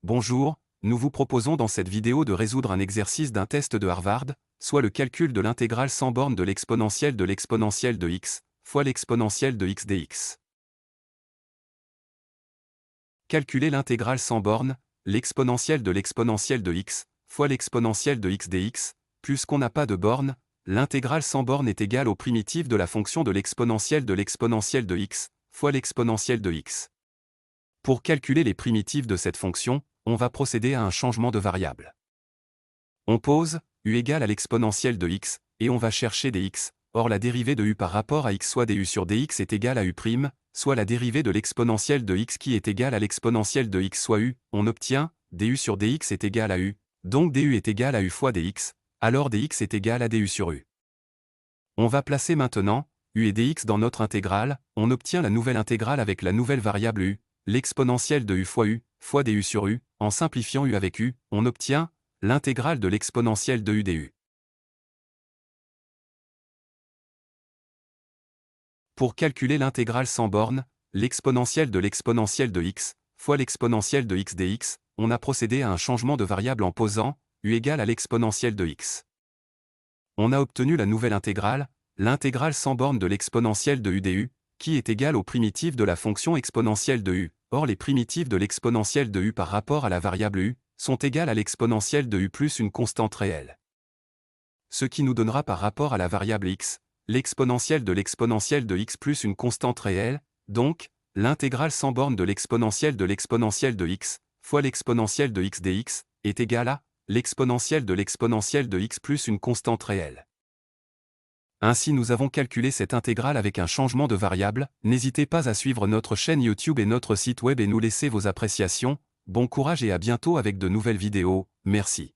Bonjour, nous vous proposons dans cette vidéo de résoudre un exercice d'un test de Harvard, soit le calcul de l'intégrale sans borne de l'exponentielle de x, fois l'exponentielle de x dx. Calculer l'intégrale sans borne, l'exponentielle de x, fois l'exponentielle de x dx, puisqu'on n'a pas de borne, l'intégrale sans borne est égale aux primitives de la fonction de l'exponentielle de x, fois l'exponentielle de x. Pour calculer les primitives de cette fonction, on va procéder à un changement de variable. On pose u égale à l'exponentielle de x, et on va chercher dx. Or la dérivée de u par rapport à x soit du sur dx est égale à u', soit la dérivée de l'exponentielle de x qui est égale à l'exponentielle de x soit u, on obtient du sur dx est égal à u, donc du est égal à u fois dx, alors dx est égal à du sur u. On va placer maintenant u et dx dans notre intégrale, on obtient la nouvelle intégrale avec la nouvelle variable u, l'exponentielle de u fois du sur u, en simplifiant u avec u, on obtient l'intégrale de l'exponentielle de u du. Pour calculer l'intégrale sans borne, l'exponentielle de x, fois l'exponentielle de x dx, on a procédé à un changement de variable en posant u égale à l'exponentielle de x. On a obtenu la nouvelle intégrale, l'intégrale sans borne de l'exponentielle de u du, qui est égale aux primitives de la fonction exponentielle de u. Or les primitives de l'exponentielle de u par rapport à la variable u sont égales à l'exponentielle de u plus une constante réelle. Ce qui nous donnera par rapport à la variable x, l'exponentielle de x plus une constante réelle, donc, l'intégrale sans borne de l'exponentielle de x, fois l'exponentielle de x dx, est égale à l'exponentielle de x plus une constante réelle. Ainsi nous avons calculé cette intégrale avec un changement de variable. N'hésitez pas à suivre notre chaîne YouTube et notre site web et nous laisser vos appréciations. Bon courage et à bientôt avec de nouvelles vidéos, merci.